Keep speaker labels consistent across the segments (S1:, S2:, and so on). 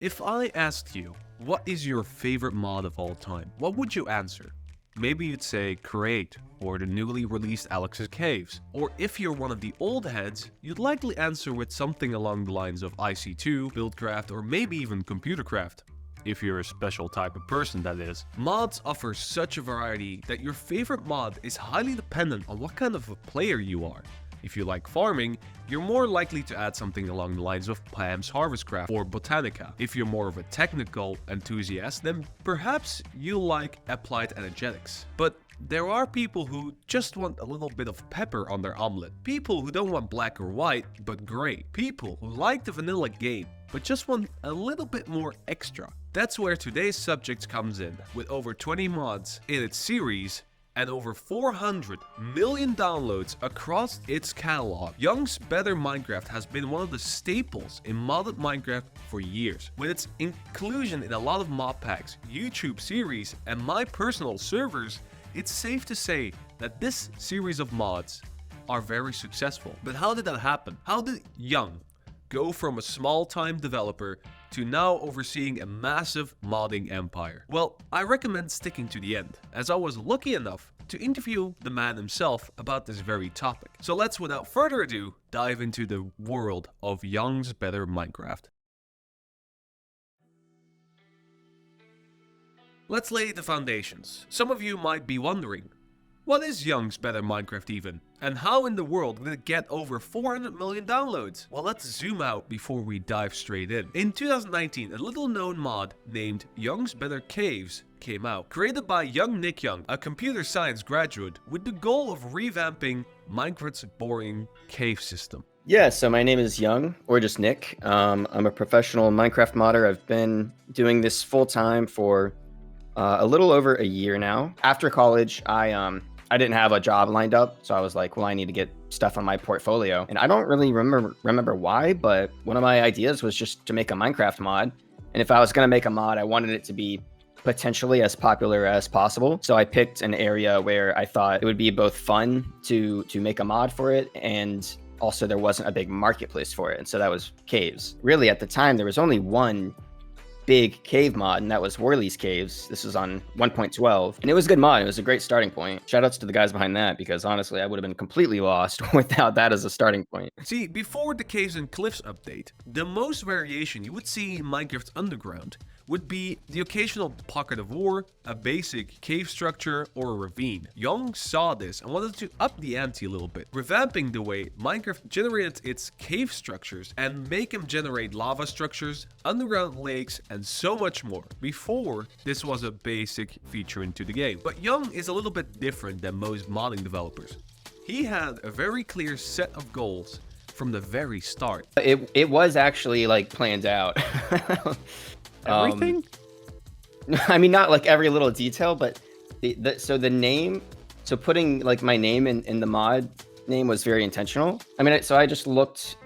S1: If I asked you, what is your favorite mod of all time, what would you answer? Maybe you'd say Create, or the newly released Alex's Caves. Or if you're one of the old heads, you'd likely answer with something along the lines of IC2, Buildcraft, or maybe even Computercraft. If you're a special type of person, that is. Mods offer such a variety that your favorite mod is highly dependent on what kind of a player you are. If you like farming, you're more likely to add something along the lines of Pam's Harvestcraft or Botanica. If you're more of a technical enthusiast, then perhaps you like Applied Energetics. But there are people who just want a little bit of pepper on their omelet. People who don't want black or white, but gray. People who like the vanilla game, but just want a little bit more extra. That's where today's subject comes in, with over 20 mods in its series and over 400 million downloads across its catalog. Young's Better Minecraft has been one of the staples in modded Minecraft for years. With its inclusion in a lot of mod packs, YouTube series, and my personal servers, it's safe to say that this series of mods are very successful. But how did that happen? How did Young go from a small-time developer to now overseeing a massive modding empire? Well, I recommend sticking to the end, as I was lucky enough to interview the man himself about this very topic. So let's, without further ado, dive into the world of Young's Better Minecraft. Let's lay the foundations. Some of you might be wondering, what is Young's Better Minecraft even? And how in the world did it get over 400 million downloads? Well, let's zoom out before we dive straight in. In 2019, a little known mod named Young's Better Caves came out, created by yungnickyung, a computer science graduate, with the goal of revamping Minecraft's boring cave system.
S2: Yeah, so my name is Young, or just Nick. I'm a professional Minecraft modder. I've been doing this full time for a little over a year now. After college, I didn't have a job lined up, so I was like, well, I need to get stuff on my portfolio. And I don't really remember why, but one of my ideas was just to make a Minecraft mod. And if I was going to make a mod, I wanted it to be potentially as popular as possible. So I picked an area where I thought it would be both fun to make a mod for it, and also there wasn't a big marketplace for it. And so that was caves. Really, at the time, there was only one big cave mod, and that was Worley's Caves. This was on 1.12, and it was a good mod. It was a great starting point. Shoutouts to the guys behind that, because honestly, I would have been completely lost without that as a starting point.
S1: See, before the Caves and Cliffs update, the most variation you would see in Minecraft Underground would be the occasional pocket of ore, a basic cave structure, or a ravine. Young saw this and wanted to up the ante a little bit, revamping the way Minecraft generated its cave structures and make them generate lava structures, underground lakes, and so much more. Before, this was a basic feature into the game. But Young is a little bit different than most modding developers. He had a very clear set of goals from the very start.
S2: It was actually like planned out.
S1: Everything?
S2: I mean, not like every little detail, but so the name, so putting like my name in the mod name was very intentional. I mean, so I just looked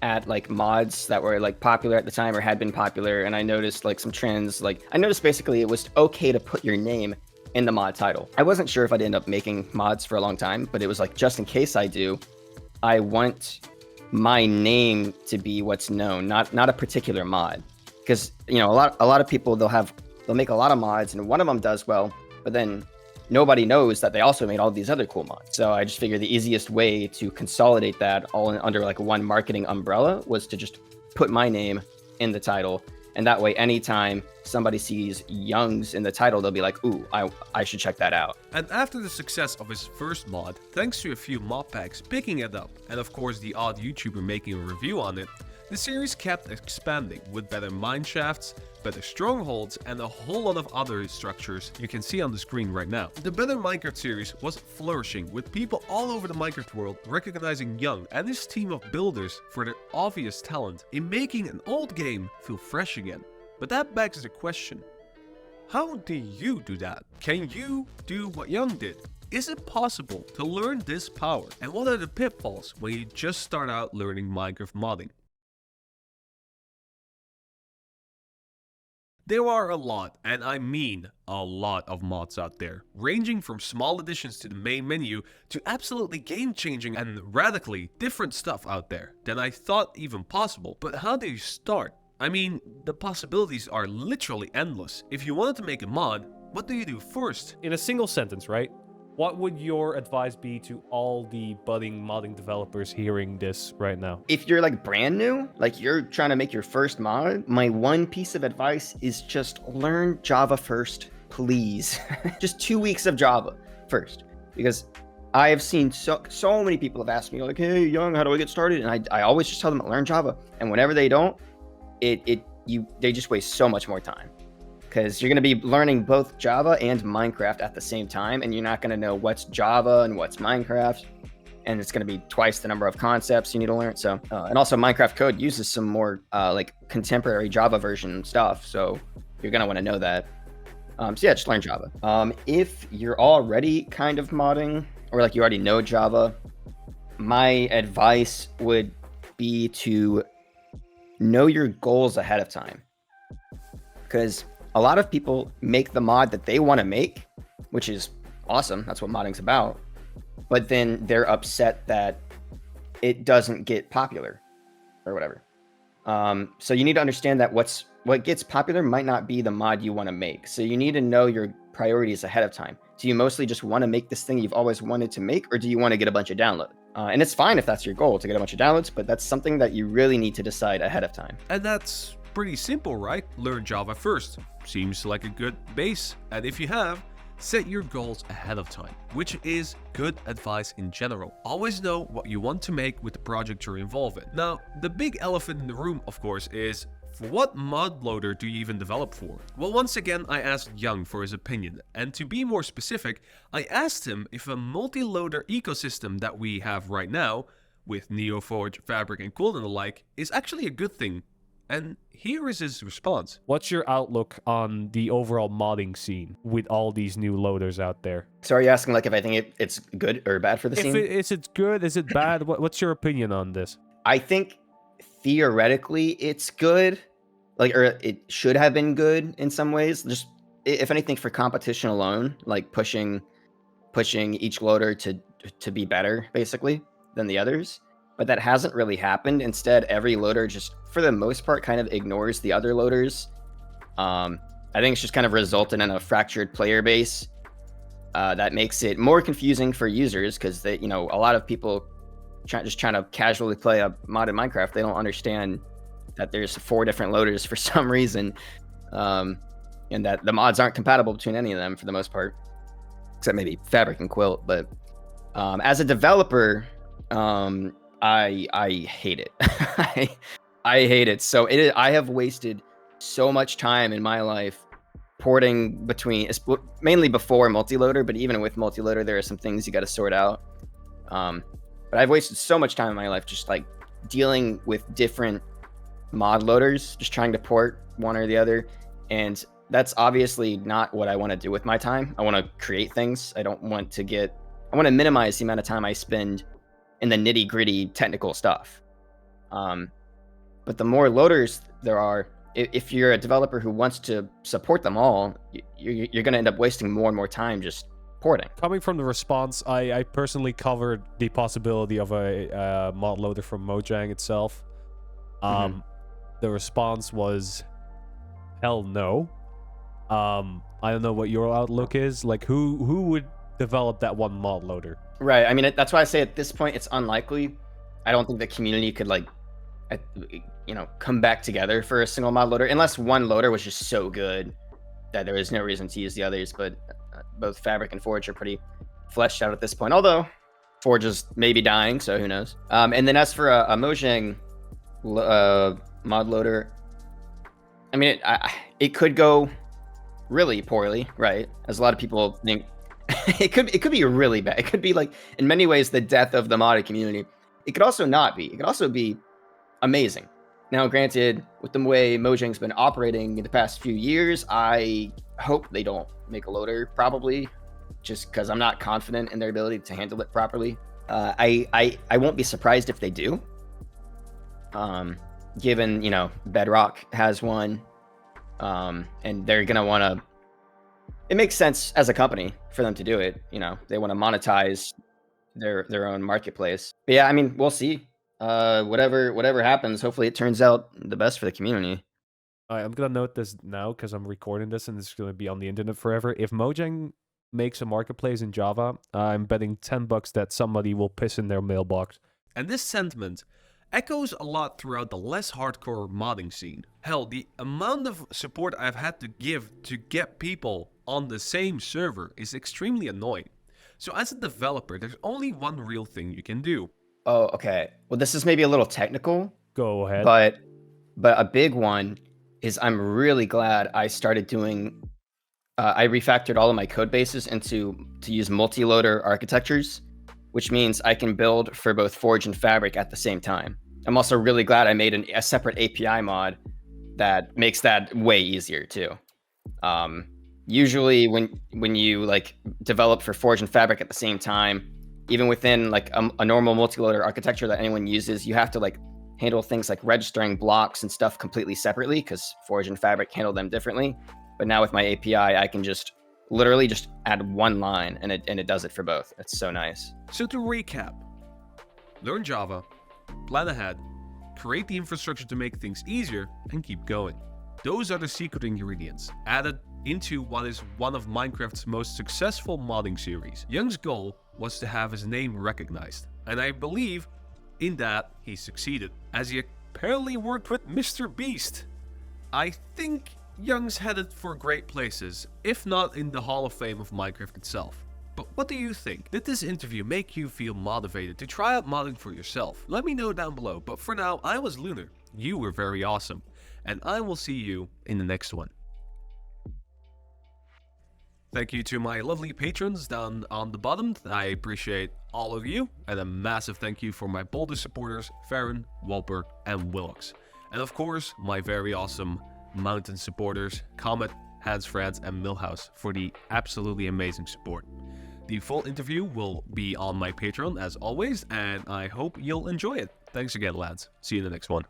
S2: at like mods that were like popular at the time or had been popular, and I noticed like some trends. Like I noticed basically it was okay to put your name in the mod title. I wasn't sure if I'd end up making mods for a long time, but it was like, just in case I do, I want my name to be what's known, not a particular mod. Because, you know, a lot of people, they'll make a lot of mods and one of them does well, but then nobody knows that they also made all these other cool mods. So I just figured the easiest way to consolidate that all under like one marketing umbrella was to just put my name in the title. And that way, anytime somebody sees Young's in the title, they'll be like, ooh, I should check that out.
S1: And after the success of his first mod, thanks to a few mod packs picking it up, and of course the odd YouTuber making a review on it, the series kept expanding with better mine shafts, better strongholds, and a whole lot of other structures you can see on the screen right now. The Better Minecraft series was flourishing, with people all over the Minecraft world recognizing Young and his team of builders for their obvious talent in making an old game feel fresh again. But that begs the question, how do you do that? Can you do what Young did? Is it possible to learn this power? And what are the pitfalls when you just start out learning Minecraft modding? There are a lot, and I mean a lot of mods out there, ranging from small additions to the main menu to absolutely game-changing and radically different stuff out there than I thought even possible. But how do you start? I mean, the possibilities are literally endless. If you wanted to make a mod, what do you do first?
S3: In a single sentence, right? What would your advice be to all the budding modding developers hearing this right now?
S2: If you're like brand new, like you're trying to make your first mod, my one piece of advice is just learn Java first, please. Just 2 weeks of Java first, because I have seen so many people have asked me like, "Hey, Young, how do I get started?" And I always just tell them learn Java, and whenever they don't, they just waste so much more time, because you're going to be learning both Java and Minecraft at the same time, and you're not going to know what's Java and what's Minecraft, and it's going to be twice the number of concepts you need to learn. So, and also Minecraft code uses some more like contemporary Java version stuff, so you're going to want to know that. So yeah, just learn Java. If you're already kind of modding, or like you already know Java, my advice would be to know your goals ahead of time, because a lot of people make the mod that they want to make, which is awesome. That's what modding's about. But then they're upset that it doesn't get popular or whatever. So you need to understand that what gets popular might not be the mod you want to make. So you need to know your priorities ahead of time. Do you mostly just want to make this thing you've always wanted to make, or do you want to get a bunch of downloads? And it's fine if that's your goal, to get a bunch of downloads, but that's something that you really need to decide ahead of time.
S1: And that's pretty simple, right? Learn Java first. Seems like a good base. And if you have, set your goals ahead of time, which is good advice in general. Always know what you want to make with the project you're involved in. Now, the big elephant in the room, of course, is what mod loader do you even develop for? Well, once again, I asked Young for his opinion, and to be more specific, I asked him if a multi-loader ecosystem that we have right now, with Neo4j, Fabric, and Cool and the like, is actually a good thing. And here is his response.
S3: What's your outlook on the overall modding scene with all these new loaders out there?
S2: So are you asking like if I think it's good or bad for the scene?
S3: Is it good? Is it bad? What's your opinion on this?
S2: I think theoretically it's good, like, or it should have been good in some ways. Just if anything, for competition alone, like pushing each loader to be better basically than the others. But that hasn't really happened. Instead, every loader just, for the most part, kind of ignores the other loaders. I think it's just kind of resulted in a fractured player base that makes it more confusing for users, because a lot of people just trying to casually play a modded Minecraft, they don't understand that there's 4 different loaders for some reason, and that the mods aren't compatible between any of them for the most part, except maybe Fabric and Quilt. But as a developer, I hate it. I hate it. So I have wasted so much time in my life porting between, mainly before multi-loader, but even with multi-loader, there are some things you got to sort out. But I've wasted so much time in my life just like dealing with different mod loaders, just trying to port one or the other. And that's obviously not what I want to do with my time. I want to create things. I want to minimize the amount of time I spend in the nitty gritty technical stuff. But the more loaders there are, if you're a developer who wants to support them all, you're going to end up wasting more and more time just porting.
S3: Coming from the response, I personally covered the possibility of a mod loader from Mojang itself. The response was, hell no. I don't know what your outlook is. Like, who would develop that one mod loader?
S2: Right. I mean, that's why I say at this point it's unlikely. I don't think the community could come back together for a single mod loader, unless one loader was just so good that there was no reason to use the others. But both Fabric and Forge are pretty fleshed out at this point, although Forge is maybe dying, so who knows. And then as for a Mojang mod loader, I mean, it could go really poorly, right? As a lot of people think. It could be really bad. It could be, like, in many ways, the death of the modded community. It could also not be. It could also be amazing. Now, granted, with the way Mojang's been operating in the past few years, I hope they don't make a loader, probably, just because I'm not confident in their ability to handle it properly. I won't be surprised if they do, given, Bedrock has one, and they're going to want to. It makes sense as a company for them to do it. They want to monetize their own marketplace. But yeah, I mean, we'll see. Whatever happens, hopefully it turns out the best for the community.
S3: I'm gonna note this now because I'm recording this and it's gonna be on the internet forever. If Mojang makes a marketplace in Java, I'm betting $10 that somebody will piss in their mailbox.
S1: And this sentiment echoes a lot throughout the less hardcore modding scene. Hell, the amount of support I've had to give to get people on the same server is extremely annoying. So as a developer, there's only one real thing you can do.
S2: Oh, okay. Well, this is maybe a little technical,
S3: Go ahead.
S2: but a big one is I'm really glad I started doing. I refactored all of my code bases to use multi-loader architectures, which means I can build for both Forge and Fabric at the same time. I'm also really glad I made a separate API mod that makes that way easier too. Usually when you like develop for Forge and Fabric at the same time, even within like a normal multi-loader architecture that anyone uses, you have to like handle things like registering blocks and stuff completely separately because Forge and Fabric handle them differently. But now with my API, I can just literally just add one line and it does it for both. It's so nice.
S1: So to recap, learn Java, plan ahead, create the infrastructure to make things easier, and keep going. Those are the secret ingredients added into what is one of Minecraft's most successful modding series. Young's goal was to have his name recognized, and I believe in that he succeeded, as he apparently worked with Mr. Beast. I think Young's headed for great places, if not in the Hall of Fame of Minecraft itself. But what do you think? Did this interview make you feel motivated to try out modding for yourself? Let me know down below, but for now, I was Lunar. You were very awesome, and I will see you in the next one. Thank you to my lovely patrons down on the bottom. I appreciate all of you, and a massive thank you for my Boulder supporters, Farron, Walper, and Willox. And of course, my very awesome Mountain supporters, Comet, Hans Frans, and Milhouse for the absolutely amazing support. The full interview will be on my Patreon as always, and I hope you'll enjoy it. Thanks again, lads. See you in the next one.